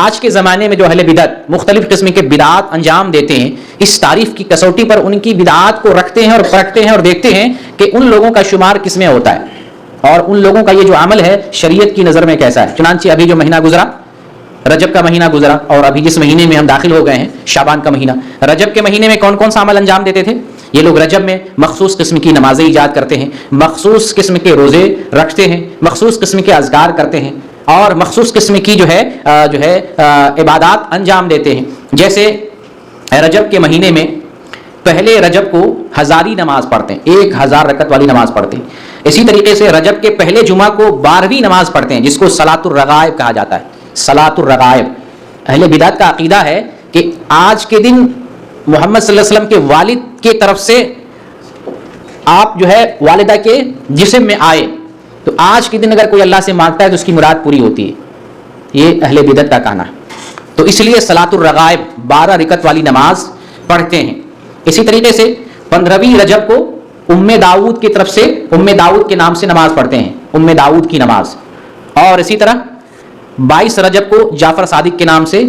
آج کے زمانے میں جو اہل بدعت مختلف قسم کے بدعات انجام دیتے ہیں، اس تعریف کی کسوٹی پر ان کی بدعات کو رکھتے ہیں اور پرکھتے ہیں اور دیکھتے ہیں کہ ان لوگوں کا شمار کس میں ہوتا ہے اور ان لوگوں کا یہ جو عمل ہے شریعت کی نظر میں کیسا ہے۔ چنانچہ ابھی جو مہینہ گزرا، رجب کا مہینہ گزرا، اور ابھی جس مہینے میں ہم داخل ہو گئے ہیں شعبان کا مہینہ، رجب کے مہینے میں کون کون سا عمل انجام دیتے تھے؟ یہ لوگ رجب میں مخصوص قسم کی نمازیں ایجاد کرتے ہیں، مخصوص قسم کے روزے رکھتے ہیں، مخصوص قسم کے اذکار کرتے ہیں اور مخصوص قسم کی جو ہے عبادات انجام دیتے ہیں۔ جیسے رجب کے مہینے میں پہلے رجب کو ہزاری نماز پڑھتے ہیں، 1000 رکعت والی نماز پڑھتے ہیں۔ اسی طریقے سے رجب کے پہلے جمعہ کو 12ویں نماز پڑھتے ہیں جس کو صلاۃ الرغائب کہا جاتا ہے۔ صلاۃ الرغائب، اہل بدعت کا عقیدہ ہے کہ آج کے دن محمد صلی اللہ علیہ وسلم کے والد کی طرف سے آپ جو ہے والدہ کے جسم میں آئے تو آج کے دن اگر کوئی اللہ سے مانگتا ہے تو اس کی مراد پوری ہوتی ہے، یہ اہل بدعت کا کہنا ہے۔ تو اس لیے صلاۃ الرغائب 12 رکعت والی نماز پڑھتے ہیں۔ اسی طریقے سے 15ویں رجب کو ام داؤد کی طرف سے، ام داؤد کے نام سے نماز پڑھتے ہیں، ام داؤد کی نماز۔ اور اسی طرح 22 رجب کو جعفر صادق کے نام سے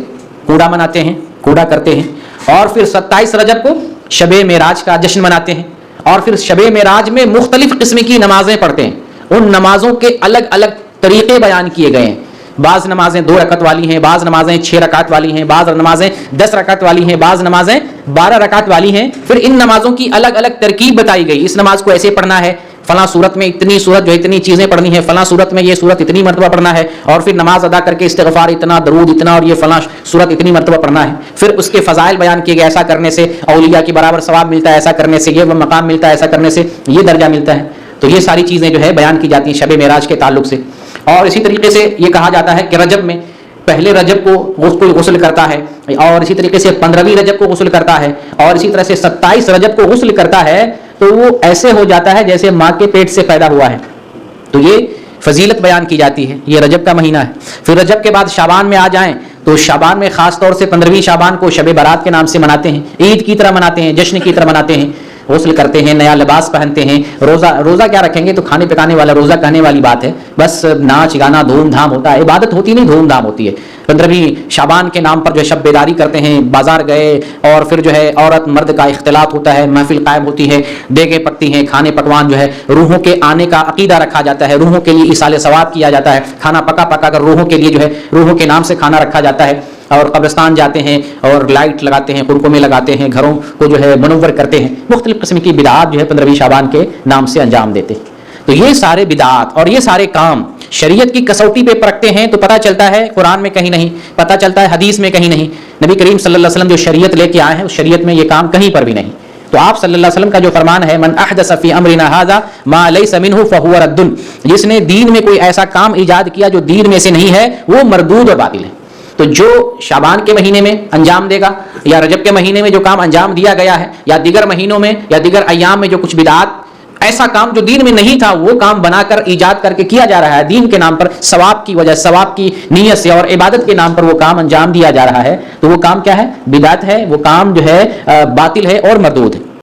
کوڑا مناتے ہیں، کوڑا کرتے ہیں۔ اور پھر 27 رجب کو شب معراج کا جشن مناتے ہیں اور پھر شب معراج میں مختلف قسم کی نمازیں پڑھتے ہیں۔ ان نمازوں کے الگ الگ طریقے بیان کیے گئے ہیں، بعض نمازیں 2 رکعت والی ہیں، بعض نمازیں 6 رکعت والی ہیں، بعض نمازیں 10 رکعت والی ہیں، بعض نمازیں 12 رکعت والی ہیں۔ پھر ان نمازوں کی الگ الگ ترکیب بتائی گئی، اس نماز کو ایسے پڑھنا ہے، فلاں صورت میں اتنی صورت جو اتنی چیزیں پڑھنی ہے، فلاں صورت میں یہ صورت اتنی مرتبہ پڑھنا ہے، اور پھر نماز ادا کر کے استغفار اتنا، درود اتنا، اور یہ فلاں صورت اتنی مرتبہ پڑھنا ہے۔ پھر اس کے فضائل بیان کیے گئے، ایسا کرنے سے اولیاء کے برابر ثواب ملتا ہے، ایسا کرنے سے یہ مقام ملتا ہے، ایسا کرنے سے یہ درجہ ملتا ہے۔ تو یہ ساری چیزیں جو ہے بیان کی جاتی ہیں شب معراج کے تعلق سے۔ اور اسی طریقے سے یہ کہا جاتا ہے کہ رجب میں پہلے رجب کو کوئی غسل کرتا ہے، اور اسی طریقے سے 15ویں رجب کو غسل کرتا ہے، اور اسی طرح سے 27 رجب کو غسل کرتا ہے تو وہ ایسے ہو جاتا ہے جیسے ماں کے پیٹ سے پیدا ہوا ہے۔ تو یہ فضیلت بیان کی جاتی ہے، یہ رجب کا مہینہ ہے۔ پھر رجب کے بعد شعبان میں آ جائیں تو شعبان میں خاص طور سے 15ویں شعبان کو شب برات کے نام سے مناتے ہیں، عید کی طرح مناتے ہیں، جشن کی طرح مناتے ہیں، غسل کرتے ہیں، نیا لباس پہنتے ہیں، روزہ کیا رکھیں گے تو کھانے پکانے والا روزہ کہنے والی بات ہے، بس ناچ گانا دھوم دھام ہوتا ہے، عبادت ہوتی نہیں، دھوم دھام ہوتی ہے۔ 15ویں شعبان کے نام پر جو ہے شب بیداری کرتے ہیں، بازار گئے اور پھر جو ہے عورت مرد کا اختلاط ہوتا ہے، محفل قائم ہوتی ہے، دیگیں پکتی ہیں، کھانے پکوان جو ہے روحوں کے آنے کا عقیدہ رکھا جاتا ہے، روحوں کے لیے ایصال ثواب کیا جاتا ہے، کھانا پکا پکا کر روحوں کے لیے جو ہے روحوں کے نام سے کھانا رکھا جاتا ہے، اور قبرستان جاتے ہیں اور لائٹ لگاتے ہیں، قرقمے لگاتے ہیں، گھروں کو جو ہے منور کرتے ہیں، مختلف قسم کی بدعات جو ہے 15ویں شعبان کے نام سے انجام دیتے ہیں۔ تو یہ سارے بدعات اور یہ سارے کام شریعت کی کسوٹی پہ پرکھتے ہیں تو پتہ چلتا ہے قرآن میں کہیں نہیں، پتہ چلتا ہے حدیث میں کہیں نہیں، نبی کریم صلی اللہ علیہ وسلم جو شریعت لے کے آئے ہیں اس شریعت میں یہ کام کہیں پر بھی نہیں۔ تو آپ صلی اللہ علیہ وسلم کا جو فرمان ہے من احدث فی امرنا ھذا ما لیس منہ فہو رد، جس نے دین میں کوئی ایسا کام ایجاد کیا جو دین میں سے نہیں ہے وہ مردود و باطل ہے۔ تو جو شعبان کے مہینے میں انجام دے گا یا رجب کے مہینے میں جو کام انجام دیا گیا ہے یا دیگر مہینوں میں یا دیگر ایام میں جو کچھ بدعات، ایسا کام جو دین میں نہیں تھا وہ کام بنا کر ایجاد کر کے کیا جا رہا ہے دین کے نام پر، ثواب کی وجہ، ثواب کی نیت سے اور عبادت کے نام پر وہ کام انجام دیا جا رہا ہے، تو وہ کام کیا ہے؟ بدعت ہے، وہ کام جو ہے باطل ہے اور مردود ہے۔